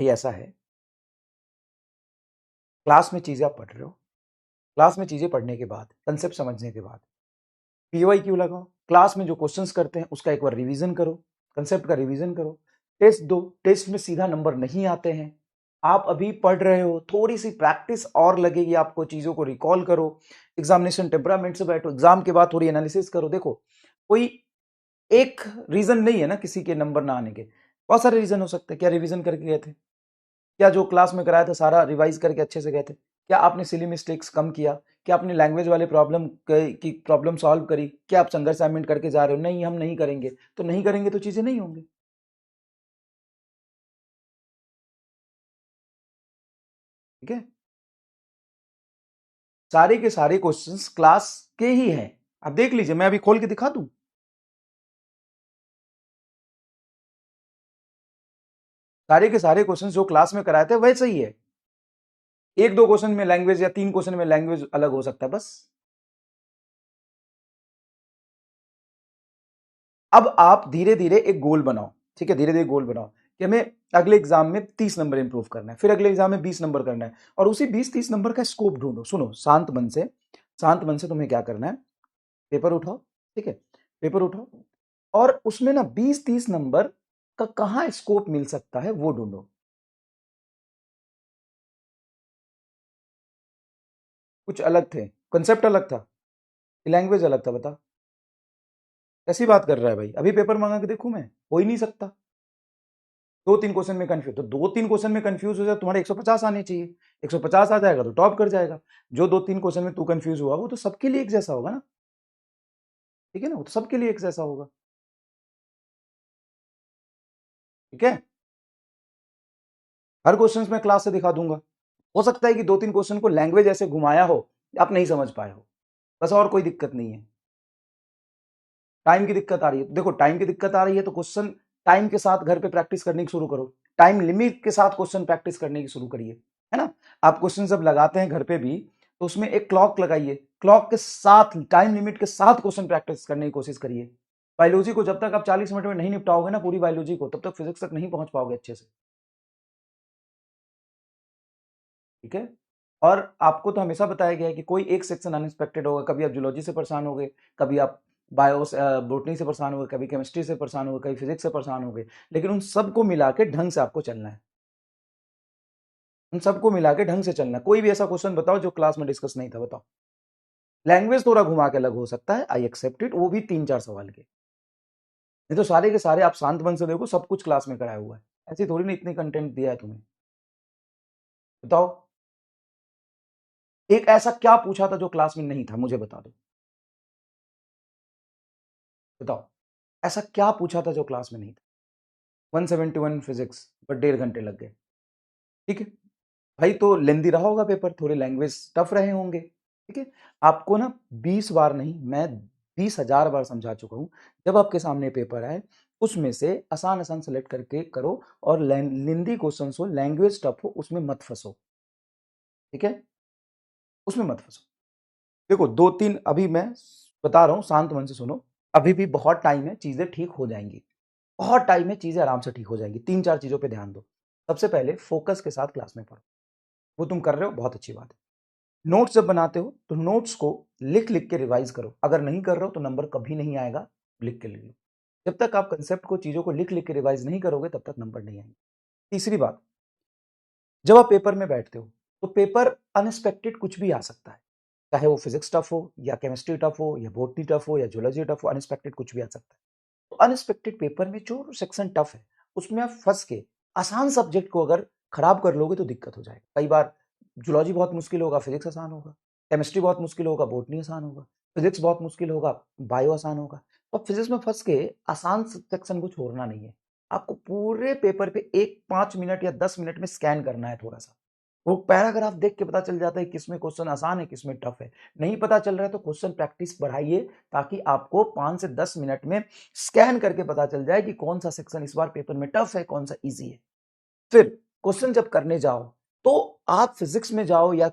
ये ऐसा है, क्लास में चीजें आप पढ़ रहे हो, क्लास में चीजें पढ़ने के बाद, कंसेप्ट समझने के बाद पीवाई क्यू लगाओ, क्लास में जो क्वेश्चंस करते हैं उसका एक बार रिवीजन करो, कंसेप्ट का रिवीजन करो, टेस्ट दो, टेस्ट में सीधा नंबर नहीं आते हैं, आप अभी पढ़ रहे हो, थोड़ी सी प्रैक्टिस और लगेगी आपको, चीजों को रिकॉल करो, एग्जामिनेशन टेम्परामेंट से बैठो, एग्जाम के बाद थोड़ी एनालिसिस करो। देखो, कोई एक रीजन नहीं है ना किसी के नंबर ना आने के, बहुत सारे रीजन हो सकते हैं। क्या रिवीजन करके गए थे? क्या जो क्लास में कराया था सारा रिवाइज करके अच्छे से गए थे? क्या आपने सिली मिस्टेक्स कम किया? क्या आपने लैंग्वेज वाले प्रॉब्लम की प्रॉब्लम सॉल्व करी? क्या आप संघर्ष असाइनमेंट करके जा रहे हो? नहीं, हम नहीं करेंगे, तो नहीं करेंगे तो चीजें नहीं होंगी। ठीक है, सारे के सारे क्वेश्चंस क्लास के ही हैं। आप देख लीजिए, मैं अभी खोल के दिखा दूं। सारे के सारे क्वेश्चंस जो क्लास में कराए थे वैसे ही है, एक दो क्वेश्चन में लैंग्वेज या तीन क्वेश्चन में लैंग्वेज अलग हो सकता है बस। अब आप धीरे धीरे एक गोल बनाओ, ठीक है, धीरे धीरे गोल बनाओ कि हमें अगले एग्जाम में 30 नंबर इंप्रूव करना है, फिर अगले एग्जाम में 20 नंबर करना है, और उसी 20-30 नंबर का स्कोप ढूंढो। सुनो, शांत मन से तुम्हें क्या करना है, पेपर उठाओ, ठीक है, पेपर उठाओ, और उसमें ना 20-30 नंबर का कहां स्कोप मिल सकता है वो ढूंढो। कुछ अलग थे, कंसेप्ट अलग था, लैंग्वेज अलग था, बता कैसी बात कर रहा है भाई? अभी पेपर मंगा के देखूं मैं? हो ही नहीं सकता। दो तीन क्वेश्चन में कंफ्यूज, तो दो तीन क्वेश्चन में कंफ्यूज हो जाए, तुम्हारे 150 आने चाहिए, 150 आ जाएगा तो टॉप कर जाएगा। जो दो तीन क्वेश्चन में तू कंफ्यूज हुआ वो तो सबके लिए एक जैसा होगा ना, ठीक है ना, वो तो सबके लिए एक जैसा होगा। ठीक है, हर क्वेश्चन मैं क्लास से दिखा दूंगा। हो सकता है कि दो तीन क्वेश्चन को लैंग्वेज ऐसे घुमाया हो, आप नहीं समझ पाए हो, बस, और कोई दिक्कत नहीं है। टाइम की दिक्कत आ रही है, देखो टाइम की दिक्कत आ रही है तो क्वेश्चन टाइम के साथ घर पे प्रैक्टिस करने की शुरू करो, टाइम लिमिट के साथ क्वेश्चन प्रैक्टिस करने की शुरू करिए, है ना। आप क्वेश्चन जब लगाते हैं घर पे भी तो उसमें एक क्लॉक लगाइए, क्लॉक के साथ टाइम लिमिट के साथ क्वेश्चन प्रैक्टिस करने की कोशिश करिए। बायोलॉजी को जब तक आप 40 मिनट में नहीं निपटाओगे ना पूरी बायोलॉजी को, तब तक फिजिक्स तक नहीं पहुंच पाओगे अच्छे से। ठीक है, और आपको तो हमेशा बताया गया है कि कोई एक सेक्शन अनएक्सपेक्टेड होगा, कभी आप जूलॉजी से परेशान हो गए, कभी आप बायो बोटनी से परेशान हो गए, कभी केमिस्ट्री से परेशान हो गए, कभी फिजिक्स से परेशान हो गए, लेकिन उन सबको मिला के ढंग से आपको चलना है, उन सबको मिला के ढंग से चलना है। कोई भी ऐसा क्वेश्चन बताओ जो क्लास में डिस्कस नहीं था, बताओ। लैंग्वेज थोड़ा घुमा के अलग हो सकता है, आई एक्सेप्ट इट, वो भी 3-4 सवाल के, नहीं तो सारे के सारे आप शांत मन से देखो, सब कुछ क्लास में कराया हुआ है, ऐसी थोड़ी ना इतनी कंटेंट दिया है तुम्हें। बताओ, एक ऐसा क्या पूछा था जो क्लास में नहीं था, मुझे बता दो, बताओ, ऐसा क्या पूछा था जो क्लास में नहीं था? 171 फिजिक्स पर 1.5 घंटे लग गए, ठीक है भाई, तो लेंदी रहा होगा पेपर, थोड़े लैंग्वेज टफ रहे होंगे, ठीक है। आपको ना 20 बार नहीं, मैं 20,000 बार समझा चुका हूं, जब आपके सामने पेपर आए उसमें से आसान आसान सेलेक्ट करके करो, और लेंदी क्वेश्चन हो, लैंग्वेज टफ हो, उसमें मत फंसो, ठीक है, उसमें मत फंसो। देखो दो तीन अभी मैं बता रहा हूं, शांत मन से सुनो, अभी भी बहुत टाइम है, चीजें ठीक हो जाएंगी, बहुत टाइम है, चीजें आराम से ठीक हो जाएंगी। 3-4 चीजों पे ध्यान दो। सबसे पहले फोकस के साथ क्लास में पढ़ो, वो तुम कर रहे हो, बहुत अच्छी बात है। नोट्स जब बनाते हो तो नोट्स को लिख लिख के रिवाइज करो, अगर नहीं कर रहे हो तो नंबर कभी नहीं आएगा, लिख के ले लो। जब तक आप कंसेप्ट को, चीजों को लिख लिख के रिवाइज नहीं करोगे तब तक नंबर नहीं आएंगे। तीसरी बात, जब आप पेपर में बैठते हो तो पेपर अनएक्सपेक्टेड कुछ भी आ सकता है, चाहे वो फिजिक्स टफ हो या केमिस्ट्री टफ हो या बॉटनी टफ हो या ज्योलॉजी टफ हो, अनएक्सपेक्टेड कुछ भी आ सकता है। तो अनएक्सपेक्टेड पेपर में जो सेक्शन टफ है उसमें आप फंस के आसान सब्जेक्ट को अगर खराब कर लोगे तो दिक्कत हो जाएगी। कई बार जूलॉजी बहुत मुश्किल होगा, फिजिक्स आसान होगा, केमिस्ट्री बहुत मुश्किल होगा, बॉटनी आसान होगा, फिजिक्स बहुत मुश्किल होगा, बायो आसान होगा। तो आप फिजिक्स में फंस के आसान सेक्शन को छोड़ना नहीं है, आपको पूरे पेपर पे एक 5 मिनट या 10 मिनट में स्कैन करना है थोड़ा सा, वो पैराग्राफ देख के पता चल जाता है किसमें क्वेश्चन आसान है किसमें टफ है। नहीं पता चल रहा है तो क्वेश्चन प्रैक्टिस बढ़ाइए, ताकि आपको 5 से 10 मिनट में स्कैन करके पता चल जाए कि कौन सा सेक्शन इस बार पेपर में टफ है, कौन सा इजी है। फिर क्वेश्चन जब करने जाओ तो आप फिजिक्स में जाओ या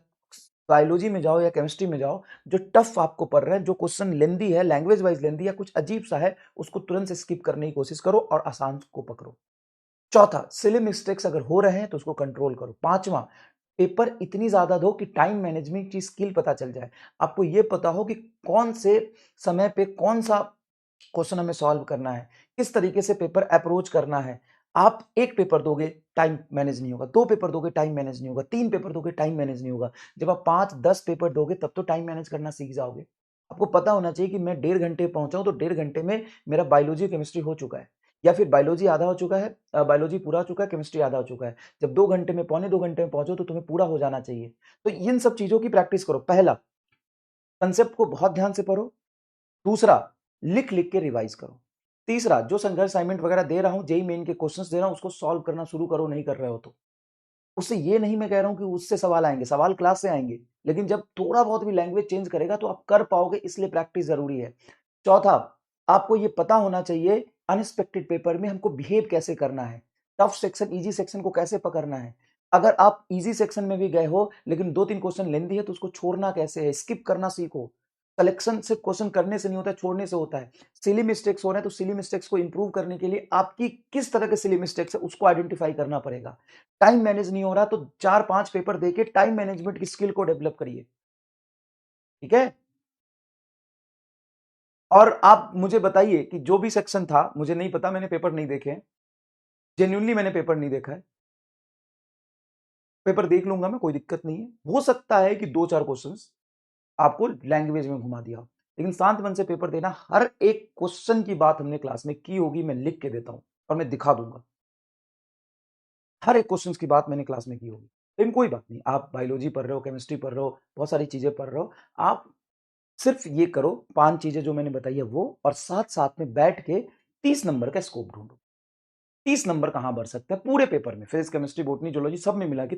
बायोलॉजी में जाओ या केमिस्ट्री में जाओ, जो टफ आपको पढ़ रहा है, जो क्वेश्चन लेंदी है, लैंग्वेज वाइज लेंदी या कुछ अजीब सा है, उसको तुरंत से स्किप करने की कोशिश करो और आसान को पकड़ो। चौथा, सिली मिस्टेक्स अगर हो रहे हैं तो उसको कंट्रोल करो। पांचवा, पेपर इतनी ज्यादा दो कि टाइम मैनेजमेंट की स्किल पता चल जाए, आपको ये पता हो कि कौन से समय पे कौन सा क्वेश्चन हमें सॉल्व करना है, किस तरीके से पेपर अप्रोच करना है। आप एक पेपर दोगे, टाइम मैनेज नहीं होगा, दो पेपर दोगे, टाइम मैनेज नहीं होगा, तीन पेपर दोगे, टाइम मैनेज नहीं होगा। जब आप 5-10 पेपर दोगे तब तो टाइम मैनेज करना सीख जाओगे। आपको पता होना चाहिए कि मैं 1.5 घंटे पहुंचा हूं तो 1.5 घंटे में मेरा बायोलॉजी केमिस्ट्री हो चुका है, या फिर बायोलॉजी आधा हो चुका है, बायोलॉजी पूरा हो चुका है, केमिस्ट्री आधा हो चुका है। जब 2 घंटे में, पौने 2 घंटे में पहुंचो तो तुम्हें पूरा हो जाना चाहिए। तो इन सब चीजों की प्रैक्टिस करो। पहला, कंसेप्ट को बहुत ध्यान से पढ़ो। दूसरा, लिख लिख के रिवाइज करो। तीसरा, जो संघर्ष असाइनमेंट वगैरह दे रहा हूं, जेई मेन के क्वेश्चंस दे रहा हूं, उसको सॉल्व करना शुरू करो, नहीं कर रहे हो तो। उससे ये नहीं मैं कह रहा हूं कि उससे सवाल आएंगे, सवाल क्लास से आएंगे, लेकिन जब थोड़ा बहुत भी लैंग्वेज चेंज करेगा तो आप कर पाओगे, इसलिए प्रैक्टिस जरूरी है। चौथा, आपको ये पता होना चाहिए अनएक्सपेक्टेड पेपर में हमको बिहेव कैसे करना है, टफ सेक्शन इजी सेक्शन को कैसे पकड़ना है। अगर आप इजी सेक्शन में भी गए हो लेकिन 2-3 क्वेश्चन लेंदी है तो उसको छोड़ना कैसे है, स्किप करना सीखो। कलेक्शन से क्वेश्चन करने से नहीं होता है, छोड़ने से होता है। सिली मिस्टेक्स हो रहे हैं तो सिली मिस्टेक्स को इंप्रूव करने के लिए आपकी किस तरह के सिली मिस्टेक्स है उसको आइडेंटिफाई करना पड़ेगा। टाइम मैनेज नहीं हो रहा तो 4-5 पेपर देके टाइम मैनेजमेंट की स्किल को डेवलप करिए, ठीक है। और आप मुझे बताइए कि जो भी सेक्शन था, मुझे नहीं पता, मैंने पेपर नहीं देखे हैं, जेन्युइनली मैंने पेपर नहीं देखा है। पेपर देख लूंगा मैं, कोई दिक्कत नहीं है। हो सकता है कि 2-4 क्वेश्चंस आपको लैंग्वेज में घुमा दिया हो, लेकिन शांत मन से पेपर देना। हर एक क्वेश्चन की बात हमने क्लास में की होगी, मैं लिख के देता हूं और मैं दिखा दूंगा। हर एक क्वेश्चन की बात मैंने क्लास में की होगी। लेकिन कोई बात नहीं, आप बायोलॉजी पढ़ रहे हो, केमिस्ट्री पढ़ रहे हो, बहुत सारी चीजें पढ़ रहे हो, आप सिर्फ ये करो, 5 चीजें जो मैंने बताई है वो, और साथ साथ में बैठ के 30 नंबर का स्कोप ढूंढो। 30 नंबर कहां बढ़ सकता है पूरे पेपर में, फिजिक्स केमिस्ट्री बॉटनी जूलॉजी सब में मिला के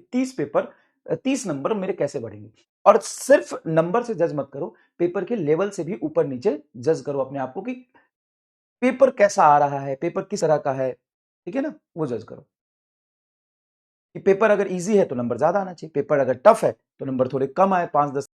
30 नंबर मेरे कैसे बढ़ेंगे। और सिर्फ नंबर से जज मत करो, पेपर के लेवल से भी ऊपर नीचे जज करो अपने आप को कि पेपर कैसा आ रहा है, पेपर किस तरह का है, ठीक है ना, वो जज करो। कि पेपर अगर इजी है तो नंबर ज्यादा आना चाहिए, पेपर अगर टफ है तो नंबर थोड़े कम आए, 5-10